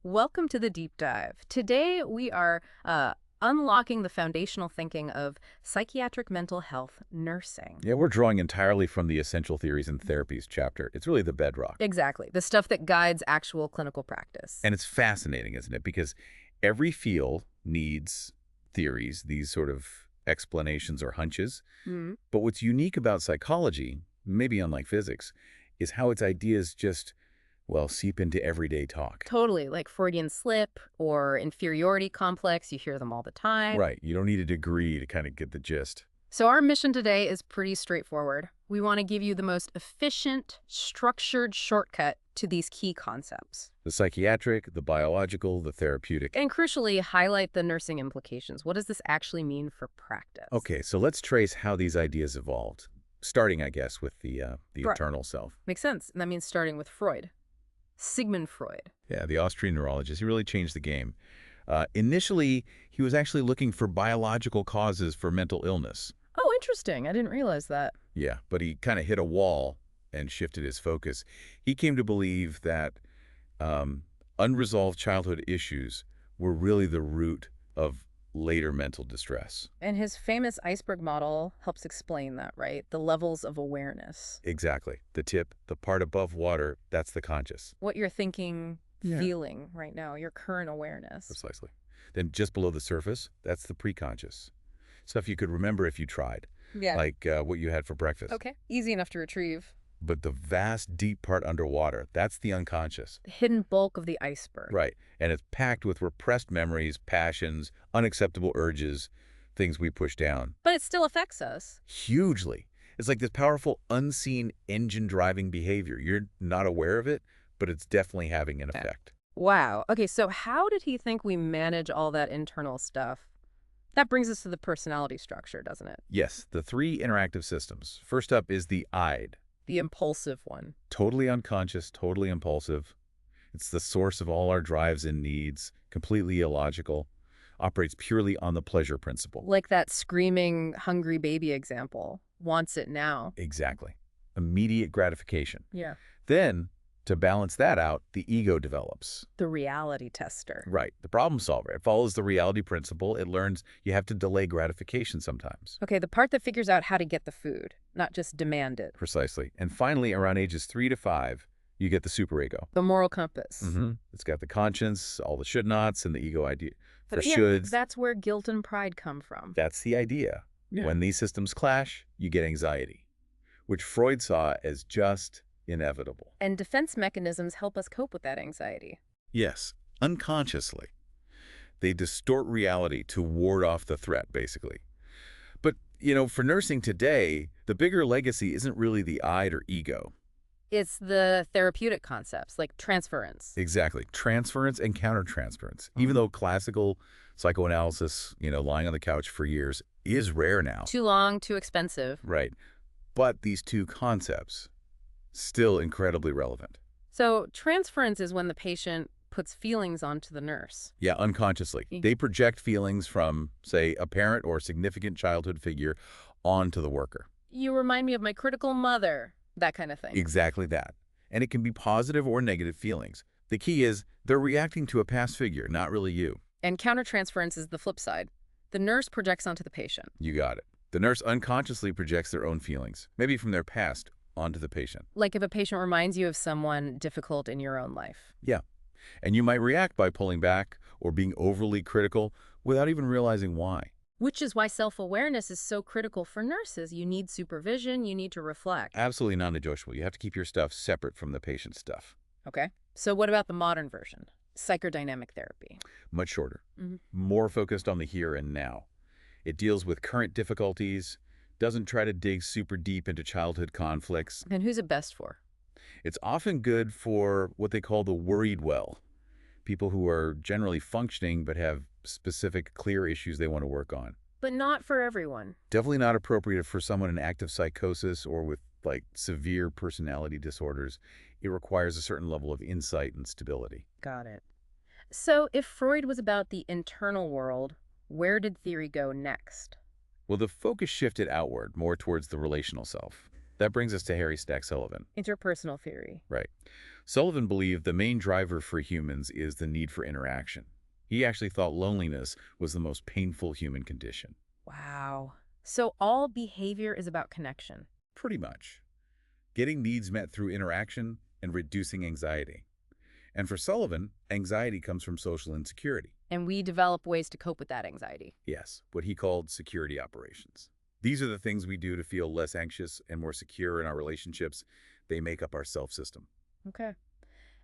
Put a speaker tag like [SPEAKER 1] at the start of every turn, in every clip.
[SPEAKER 1] Welcome to the deep dive. Today we are unlocking the foundational thinking of psychiatric mental health nursing.
[SPEAKER 2] Yeah, we're drawing entirely from the Essential Theories and Therapies chapter. It's really the bedrock.
[SPEAKER 1] Exactly. The stuff that guides actual clinical practice.
[SPEAKER 2] And it's fascinating, isn't it? Because every field needs theories, these sort of explanations or hunches. But what's unique about psychology, maybe unlike physics, is how its ideas just, well, seep into everyday talk.
[SPEAKER 1] Totally. Like Freudian slip or inferiority complex. You hear them all the time.
[SPEAKER 2] Right. You don't need a degree to kind of get the gist.
[SPEAKER 1] So our mission today is pretty straightforward. We want to give you the most efficient, structured shortcut to these key concepts.
[SPEAKER 2] The psychiatric, the biological, the therapeutic.
[SPEAKER 1] And crucially, highlight the nursing implications. What does this actually mean for practice?
[SPEAKER 2] Okay, so let's trace how these ideas evolved, starting, I guess, with the
[SPEAKER 1] Right.
[SPEAKER 2] internal self.
[SPEAKER 1] Makes sense. And that means starting with Freud. Sigmund Freud.
[SPEAKER 2] Yeah, the Austrian neurologist. He really changed the game. Initially, he was actually looking for biological causes for mental illness.
[SPEAKER 1] Oh, interesting. I didn't realize that.
[SPEAKER 2] Yeah, but he kind of hit a wall and shifted his focus. He came to believe that unresolved childhood issues were really the root of later mental distress.
[SPEAKER 1] And his famous iceberg model helps explain that, right? The levels of awareness.
[SPEAKER 2] Exactly. The tip, the part above water, that's the conscious.
[SPEAKER 1] What you're thinking,
[SPEAKER 2] Yeah.
[SPEAKER 1] feeling right now, your current awareness.
[SPEAKER 2] Precisely. Then just below the surface, that's the preconscious. Stuff you could remember if you tried,
[SPEAKER 1] Yeah.
[SPEAKER 2] like what you had for breakfast.
[SPEAKER 1] Okay. Easy enough to retrieve.
[SPEAKER 2] But the vast, deep part underwater, that's the unconscious.
[SPEAKER 1] The hidden bulk of the iceberg.
[SPEAKER 2] Right. And it's packed with repressed memories, passions, unacceptable urges, things we push down.
[SPEAKER 1] But it still affects us.
[SPEAKER 2] Hugely. It's like this powerful, unseen engine-driving behavior. You're not aware of it, but it's definitely having an effect.
[SPEAKER 1] Wow. Okay, so how did he think we manage all that internal stuff? That brings us to the personality structure, doesn't it?
[SPEAKER 2] Yes, the three interactive systems. First up is the id.
[SPEAKER 1] The impulsive one.
[SPEAKER 2] Totally unconscious, totally impulsive. It's the source of all our drives and needs, completely illogical, operates purely on the pleasure principle.
[SPEAKER 1] Like that screaming, hungry baby example. Wants it now.
[SPEAKER 2] Exactly. Immediate gratification.
[SPEAKER 1] Yeah.
[SPEAKER 2] Then, to balance that out, the ego develops.
[SPEAKER 1] The reality tester.
[SPEAKER 2] Right, the problem solver. It follows the reality principle. It learns you have to delay gratification sometimes.
[SPEAKER 1] Okay, the part that figures out how to get the food, not just demand it.
[SPEAKER 2] Precisely. And finally, around ages 3 to 5, you get the superego.
[SPEAKER 1] The moral compass.
[SPEAKER 2] It's got the conscience, all the should-nots, and the ego idea for
[SPEAKER 1] But yeah,
[SPEAKER 2] shoulds.
[SPEAKER 1] that's where guilt and pride come from.
[SPEAKER 2] That's the idea.
[SPEAKER 1] Yeah.
[SPEAKER 2] When these systems clash, you get anxiety, which Freud saw as just inevitable.
[SPEAKER 1] And defense mechanisms help us cope with that anxiety.
[SPEAKER 2] Yes, unconsciously. They distort reality to ward off the threat, basically. But, for nursing today, the bigger legacy isn't really the id or ego.
[SPEAKER 1] It's the therapeutic concepts, like transference.
[SPEAKER 2] Exactly. Transference and countertransference. Even though classical psychoanalysis, lying on the couch for years, is rare now.
[SPEAKER 1] Too long, too expensive.
[SPEAKER 2] Right. But these two concepts, still incredibly relevant.
[SPEAKER 1] So transference is when the patient puts feelings onto the nurse.
[SPEAKER 2] Yeah, unconsciously. They project feelings from, say, a parent or significant childhood figure onto the worker.
[SPEAKER 1] You remind me of my critical mother, that kind of thing.
[SPEAKER 2] Exactly that. And it can be positive or negative feelings. The key is they're reacting to a past figure, not really you.
[SPEAKER 1] And countertransference is the flip side. The nurse projects onto the patient.
[SPEAKER 2] You got it. The nurse unconsciously projects their own feelings, maybe from their past, onto the patient.
[SPEAKER 1] Like if a patient reminds you of someone difficult in your own life.
[SPEAKER 2] Yeah. And you might react by pulling back or being overly critical without even realizing why.
[SPEAKER 1] Which is why self-awareness is so critical for nurses. You need supervision, you need to reflect.
[SPEAKER 2] Absolutely non-negotiable. You have to keep your stuff separate from the patient's stuff.
[SPEAKER 1] Okay. So what about the modern version? Psychodynamic therapy.
[SPEAKER 2] Much shorter. More focused on the here and now. It deals with current difficulties, doesn't try to dig super deep into childhood conflicts.
[SPEAKER 1] And who's it best for?
[SPEAKER 2] It's often good for what they call the worried well. People who are generally functioning but have specific, clear issues they want to work on.
[SPEAKER 1] But not for everyone.
[SPEAKER 2] Definitely not appropriate for someone in active psychosis or with severe personality disorders. It requires a certain level of insight and stability.
[SPEAKER 1] Got it. So if Freud was about the internal world, where did theory go next?
[SPEAKER 2] Well, the focus shifted outward, more towards the relational self. That brings us to Stack Sullivan.
[SPEAKER 1] Interpersonal theory.
[SPEAKER 2] Right. Sullivan believed the main driver for humans is the need for interaction. He actually thought loneliness was the most painful human condition.
[SPEAKER 1] Wow. So all behavior is about connection.
[SPEAKER 2] Pretty much. Getting needs met through interaction and reducing anxiety. And for Sullivan, anxiety comes from social insecurity.
[SPEAKER 1] And we develop ways to cope with that anxiety.
[SPEAKER 2] Yes, what he called security operations. These are the things we do to feel less anxious and more secure in our relationships. They make up our self-system.
[SPEAKER 1] Okay.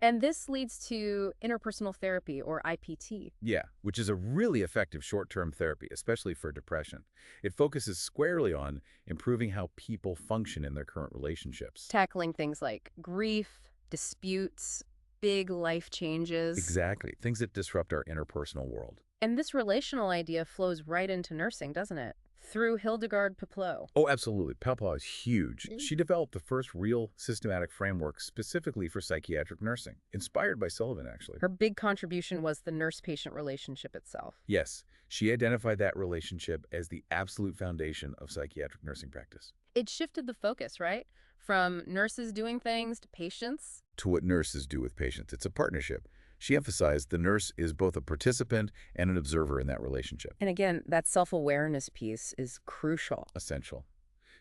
[SPEAKER 1] And this leads to interpersonal therapy, or IPT.
[SPEAKER 2] Yeah, which is a really effective short-term therapy, especially for depression. It focuses squarely on improving how people function in their current relationships.
[SPEAKER 1] Tackling things like grief, disputes, big life changes.
[SPEAKER 2] Exactly, things that disrupt our interpersonal world.
[SPEAKER 1] And this relational idea flows right into nursing, doesn't it? Through Hildegard Peplau.
[SPEAKER 2] Oh, absolutely. Peplau is huge. She developed the first real systematic framework specifically for psychiatric nursing, inspired by Sullivan, actually.
[SPEAKER 1] Her big contribution was the nurse-patient relationship itself.
[SPEAKER 2] Yes, she identified that relationship as the absolute foundation of psychiatric nursing practice.
[SPEAKER 1] It shifted the focus, right? From nurses doing things to patients.
[SPEAKER 2] To what nurses do with patients. It's a partnership. She emphasized the nurse is both a participant and an observer in that relationship.
[SPEAKER 1] And again, that self-awareness piece is crucial.
[SPEAKER 2] Essential.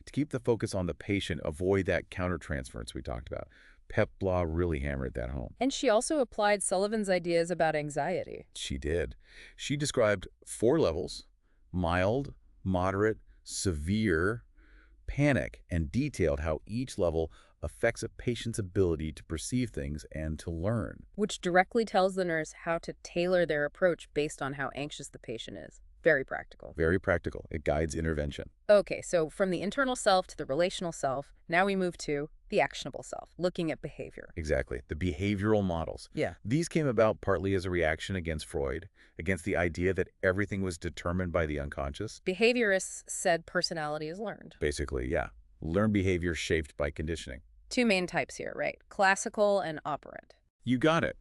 [SPEAKER 2] To keep the focus on the patient, avoid that countertransference we talked about. Peplau really hammered that home.
[SPEAKER 1] And she also applied Sullivan's ideas about anxiety.
[SPEAKER 2] She did. She described 4 levels: mild, moderate, severe, panic, and detailed how each level affects a patient's ability to perceive things and to learn.
[SPEAKER 1] Which directly tells the nurse how to tailor their approach based on how anxious the patient is. Very practical.
[SPEAKER 2] Very practical. It guides intervention.
[SPEAKER 1] Okay, so from the internal self to the relational self, now we move to the actionable self, looking at behavior.
[SPEAKER 2] Exactly. The behavioral models.
[SPEAKER 1] Yeah.
[SPEAKER 2] These came about partly as a reaction against Freud, against the idea that everything was determined by the unconscious.
[SPEAKER 1] Behaviorists said personality is learned.
[SPEAKER 2] Basically, yeah. Learned behavior shaped by conditioning.
[SPEAKER 1] 2 main types here, right? Classical and operant.
[SPEAKER 2] You got it.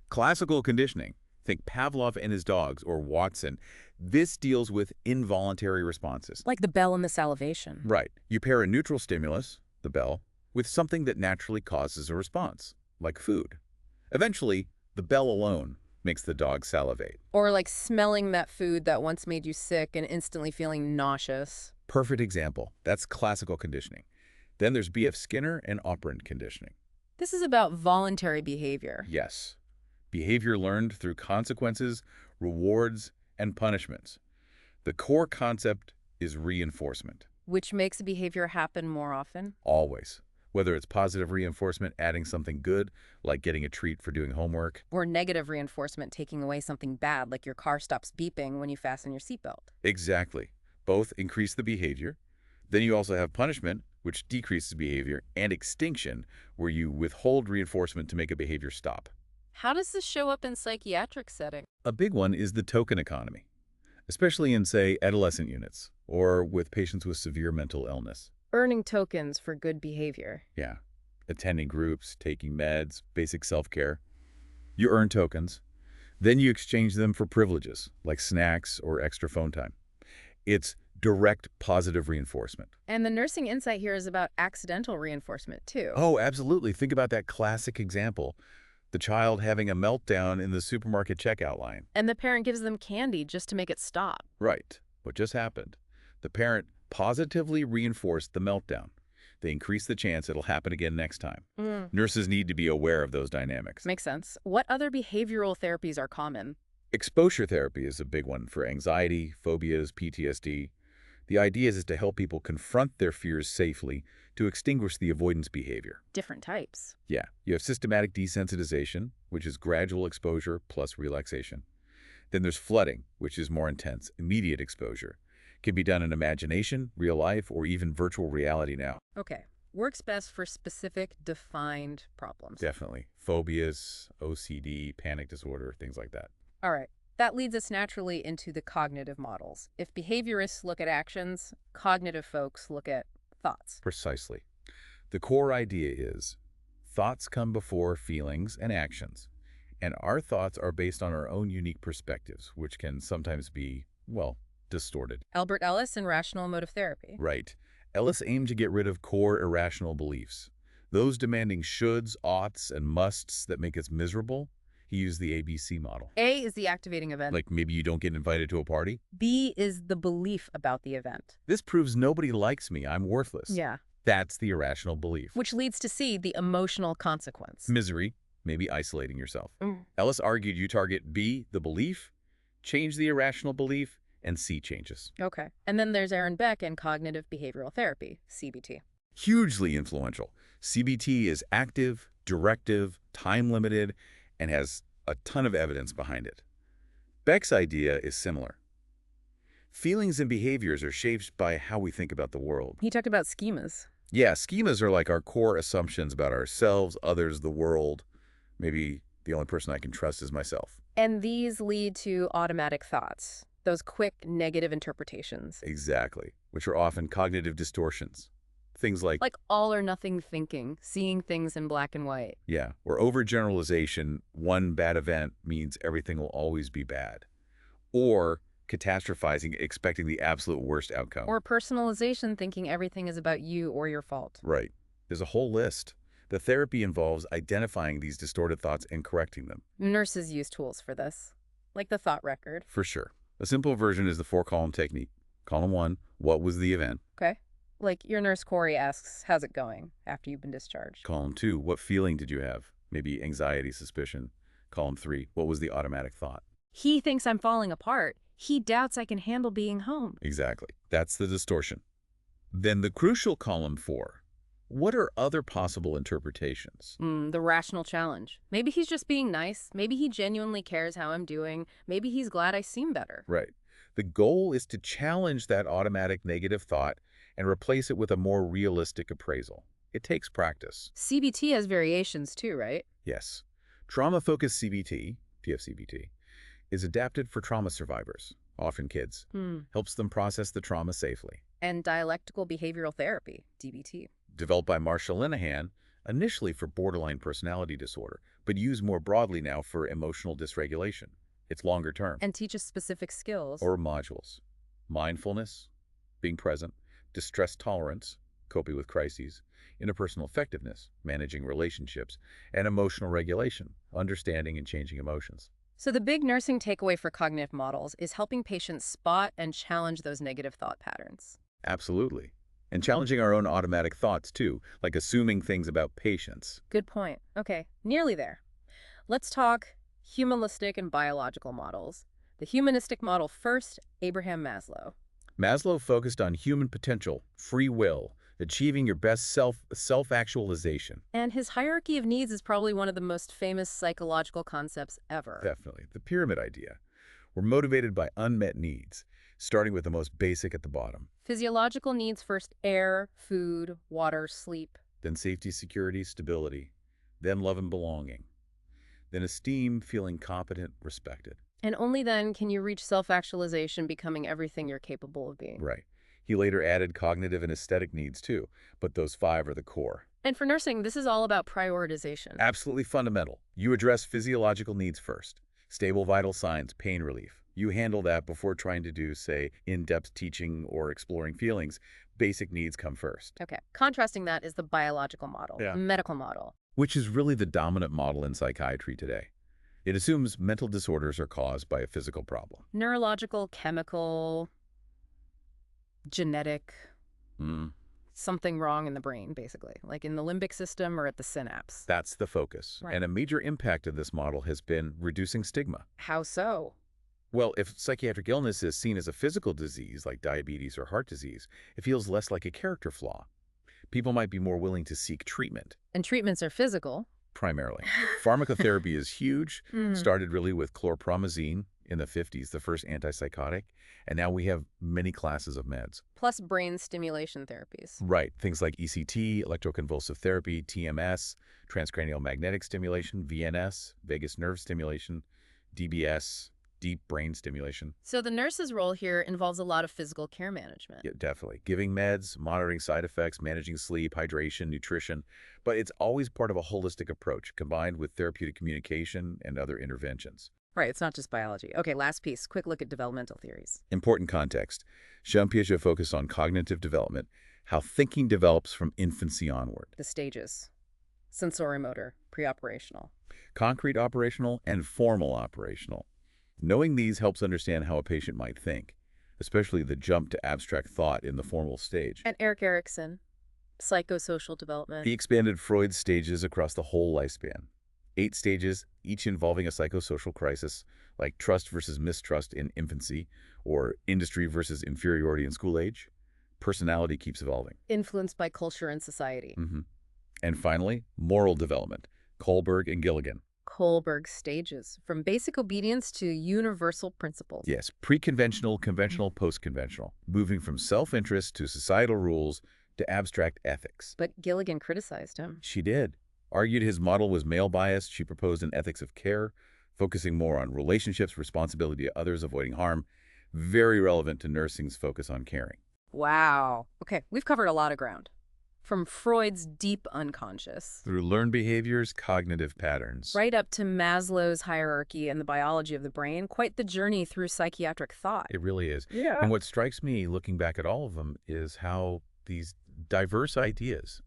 [SPEAKER 2] Classical conditioning. Think Pavlov and his dogs, or Watson. This deals with involuntary responses.
[SPEAKER 1] Like the bell and the salivation.
[SPEAKER 2] Right. You pair a neutral stimulus, the bell, with something that naturally causes a response, like food. Eventually, the bell alone makes the dog salivate.
[SPEAKER 1] Or like smelling that food that once made you sick and instantly feeling nauseous.
[SPEAKER 2] Perfect example. That's classical conditioning. Then there's B.F. Skinner and operant conditioning.
[SPEAKER 1] This is about voluntary behavior.
[SPEAKER 2] Yes. Behavior learned through consequences, rewards, and punishments. The core concept is reinforcement.
[SPEAKER 1] Which makes a behavior happen more often.
[SPEAKER 2] Always. Whether it's positive reinforcement, adding something good, like getting a treat for doing homework.
[SPEAKER 1] Or negative reinforcement, taking away something bad, like your car stops beeping when you fasten your seatbelt.
[SPEAKER 2] Exactly. Both increase the behavior. Then you also have punishment, which decreases behavior, and extinction, where you withhold reinforcement to make a behavior stop.
[SPEAKER 1] How does this show up in psychiatric setting?
[SPEAKER 2] A big one is the token economy, especially in, say, adolescent units or with patients with severe mental illness.
[SPEAKER 1] Earning tokens for good behavior.
[SPEAKER 2] Yeah. Attending groups, taking meds, basic self-care. You earn tokens. Then you exchange them for privileges, like snacks or extra phone time. It's direct positive reinforcement.
[SPEAKER 1] And the nursing insight here is about accidental reinforcement, too.
[SPEAKER 2] Oh, absolutely. Think about that classic example. The child having a meltdown in the supermarket checkout line.
[SPEAKER 1] And the parent gives them candy just to make it stop.
[SPEAKER 2] Right. What just happened? The parent positively reinforced the meltdown. They increase the chance it'll happen again next time. Nurses need to be aware of those dynamics.
[SPEAKER 1] Makes sense. What other behavioral therapies are common?
[SPEAKER 2] Exposure therapy is a big one for anxiety, phobias, PTSD. The idea is to help people confront their fears safely to extinguish the avoidance behavior.
[SPEAKER 1] Different types.
[SPEAKER 2] Yeah. You have systematic desensitization, which is gradual exposure plus relaxation. Then there's flooding, which is more intense, immediate exposure. Can be done in imagination, real life, or even virtual reality now.
[SPEAKER 1] Okay. Works best for specific, defined problems.
[SPEAKER 2] Definitely. Phobias, OCD, panic disorder, things like that.
[SPEAKER 1] All right. That leads us naturally into the cognitive models. If behaviorists look at actions, cognitive folks look at thoughts.
[SPEAKER 2] Precisely. The core idea is thoughts come before feelings and actions, and our thoughts are based on our own unique perspectives, which can sometimes be, well, distorted.
[SPEAKER 1] Albert Ellis in rational-emotive therapy.
[SPEAKER 2] Right. Ellis aimed to get rid of core irrational beliefs. Those demanding shoulds, oughts, and musts that make us miserable. He used the ABC model.
[SPEAKER 1] A is the activating event.
[SPEAKER 2] Like maybe you don't get invited to a party?
[SPEAKER 1] B is the belief about the event.
[SPEAKER 2] This proves nobody likes me, I'm worthless.
[SPEAKER 1] Yeah.
[SPEAKER 2] That's the irrational belief.
[SPEAKER 1] Which leads to C, the emotional consequence.
[SPEAKER 2] Misery, maybe isolating yourself.
[SPEAKER 1] Mm.
[SPEAKER 2] Ellis argued you target B, the belief, change the irrational belief, and C changes.
[SPEAKER 1] Okay. And then there's Aaron Beck and cognitive behavioral therapy, CBT.
[SPEAKER 2] Hugely influential. CBT is active, directive, time-limited, and has a ton of evidence behind it. Beck's idea is similar. Feelings and behaviors are shaped by how we think about the world.
[SPEAKER 1] He talked about schemas.
[SPEAKER 2] Yeah, schemas are like our core assumptions about ourselves, others, the world. Maybe the only person I can trust is myself.
[SPEAKER 1] And these lead to automatic thoughts, those quick negative interpretations.
[SPEAKER 2] Exactly, which are often cognitive distortions. Things like
[SPEAKER 1] all or nothing thinking, seeing things in black and white.
[SPEAKER 2] yeah, or overgeneralization, one bad event means everything will always be bad. Or catastrophizing, expecting the absolute worst outcome.
[SPEAKER 1] Or personalization, thinking everything is about you or your fault.
[SPEAKER 2] Right. There's a whole list. The therapy involves identifying these distorted thoughts and correcting them.
[SPEAKER 1] Nurses use tools for this, like the thought record.
[SPEAKER 2] For sure. A simple version is the 4-column technique. Column 1, what was the event?
[SPEAKER 1] Okay. Like your nurse Corey asks, how's it going after you've been discharged?
[SPEAKER 2] Column 2, what feeling did you have? Maybe anxiety, suspicion. Column 3, what was the automatic thought?
[SPEAKER 1] He thinks I'm falling apart. He doubts I can handle being home.
[SPEAKER 2] Exactly. That's the distortion. Then the crucial column 4. What are other possible interpretations?
[SPEAKER 1] The rational challenge. Maybe he's just being nice. Maybe he genuinely cares how I'm doing. Maybe he's glad I seem better.
[SPEAKER 2] Right. The goal is to challenge that automatic negative thought and replace it with a more realistic appraisal. It takes practice.
[SPEAKER 1] CBT has variations too, right?
[SPEAKER 2] Yes. Trauma-Focused CBT, TF-CBT, is adapted for trauma survivors, often kids. Helps them process the trauma safely.
[SPEAKER 1] And dialectical behavioral therapy, DBT.
[SPEAKER 2] Developed by Marsha Linehan, initially for borderline personality disorder, but used more broadly now for emotional dysregulation. It's longer term.
[SPEAKER 1] And teaches specific skills.
[SPEAKER 2] Or modules. Mindfulness, being present, distress tolerance, coping with crises, interpersonal effectiveness, managing relationships, and emotional regulation, understanding and changing emotions.
[SPEAKER 1] So the big nursing takeaway for cognitive models is helping patients spot and challenge those negative thought patterns.
[SPEAKER 2] Absolutely. And challenging our own automatic thoughts, too, like assuming things about patients.
[SPEAKER 1] Good point. Okay, nearly there. Let's talk humanistic and biological models. The humanistic model first, Abraham Maslow.
[SPEAKER 2] Maslow focused on human potential, free will, achieving your best self-actualization.
[SPEAKER 1] And his hierarchy of needs is probably one of the most famous psychological concepts ever.
[SPEAKER 2] Definitely. The pyramid idea. We're motivated by unmet needs, starting with the most basic at the bottom.
[SPEAKER 1] Physiological needs first: air, food, water, sleep.
[SPEAKER 2] Then safety, security, stability. Then love and belonging. Then esteem, feeling competent, respected.
[SPEAKER 1] And only then can you reach self-actualization, becoming everything you're capable of being.
[SPEAKER 2] Right. He later added cognitive and aesthetic needs too, but those 5 are the core.
[SPEAKER 1] And for nursing, this is all about prioritization.
[SPEAKER 2] Absolutely fundamental. You address physiological needs first. Stable vital signs, pain relief. You handle that before trying to do, say, in-depth teaching or exploring feelings. Basic needs come first.
[SPEAKER 1] Okay. Contrasting that is the biological model,
[SPEAKER 2] Yeah.
[SPEAKER 1] the medical model.
[SPEAKER 2] Which is really the dominant model in psychiatry today. It assumes mental disorders are caused by a physical problem.
[SPEAKER 1] Neurological, chemical, genetic, something wrong in the brain, basically, like in the limbic system or at the synapse.
[SPEAKER 2] That's the focus.
[SPEAKER 1] Right.
[SPEAKER 2] And a major impact of this model has been reducing stigma.
[SPEAKER 1] How so?
[SPEAKER 2] Well, if psychiatric illness is seen as a physical disease like diabetes or heart disease, it feels less like a character flaw. People might be more willing to seek treatment.
[SPEAKER 1] And treatments are physical.
[SPEAKER 2] Primarily. Pharmacotherapy is huge. Started really with chlorpromazine in the 50s, the first antipsychotic. And now we have many classes of meds.
[SPEAKER 1] Plus brain stimulation therapies.
[SPEAKER 2] Right. Things like ECT, electroconvulsive therapy, TMS, transcranial magnetic stimulation, VNS, vagus nerve stimulation, DBS, deep brain stimulation.
[SPEAKER 1] So the nurse's role here involves a lot of physical care management.
[SPEAKER 2] Yeah, definitely. Giving meds, monitoring side effects, managing sleep, hydration, nutrition. But it's always part of a holistic approach combined with therapeutic communication and other interventions.
[SPEAKER 1] Right, it's not just biology. Okay, last piece. Quick look at developmental theories.
[SPEAKER 2] Important context. Jean Piaget focused on cognitive development, how thinking develops from infancy onward.
[SPEAKER 1] The stages: sensorimotor, preoperational.
[SPEAKER 2] Concrete operational and formal operational. Knowing these helps understand how a patient might think, especially the jump to abstract thought in the formal stage.
[SPEAKER 1] And Erik Erikson, psychosocial development.
[SPEAKER 2] He expanded Freud's stages across the whole lifespan. 8 stages, each involving a psychosocial crisis, like trust versus mistrust in infancy, or industry versus inferiority in school age. Personality keeps evolving.
[SPEAKER 1] Influenced by culture and society.
[SPEAKER 2] And finally, moral development. Kohlberg and Gilligan.
[SPEAKER 1] Kohlberg stages, from basic obedience to universal principles.
[SPEAKER 2] Yes, pre-conventional, conventional, post-conventional. Moving from self-interest to societal rules to abstract ethics.
[SPEAKER 1] But Gilligan criticized him.
[SPEAKER 2] She did. Argued his model was male-biased. She proposed an ethics of care, focusing more on relationships, responsibility to others, avoiding harm. Very relevant to nursing's focus on caring.
[SPEAKER 1] Wow. Okay, we've covered a lot of ground. From Freud's deep unconscious,
[SPEAKER 2] Through learned behaviors, cognitive patterns.
[SPEAKER 1] right up to Maslow's hierarchy and the biology of the brain, quite the journey through psychiatric thought.
[SPEAKER 2] It really is.
[SPEAKER 1] Yeah.
[SPEAKER 2] And what strikes me, looking back at all of them, is how these diverse ideas,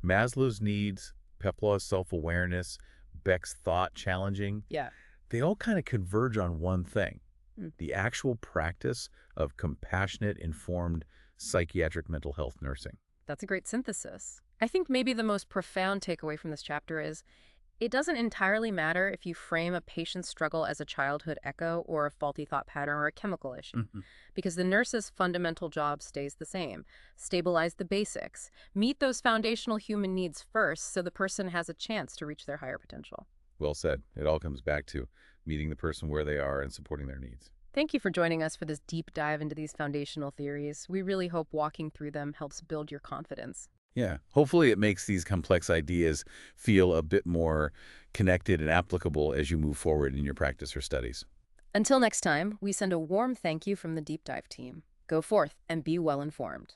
[SPEAKER 2] Maslow's needs, Peplau's self-awareness, Beck's thought challenging,
[SPEAKER 1] Yeah.
[SPEAKER 2] they all kind of converge on one thing,
[SPEAKER 1] Mm.
[SPEAKER 2] the actual practice of compassionate, informed psychiatric mental health nursing.
[SPEAKER 1] That's a great synthesis. I think maybe the most profound takeaway from this chapter is it doesn't entirely matter if you frame a patient's struggle as a childhood echo or a faulty thought pattern or a chemical issue, because the nurse's fundamental job stays the same. Stabilize the basics. Meet those foundational human needs first so the person has a chance to reach their higher potential.
[SPEAKER 2] Well said. It all comes back to meeting the person where they are and supporting their needs.
[SPEAKER 1] Thank you for joining us for this deep dive into these foundational theories. We really hope walking through them helps build your confidence.
[SPEAKER 2] Yeah, hopefully it makes these complex ideas feel a bit more connected and applicable as you move forward in your practice or studies.
[SPEAKER 1] Until next time, we send a warm thank you from the Deep Dive team. Go forth and be well informed.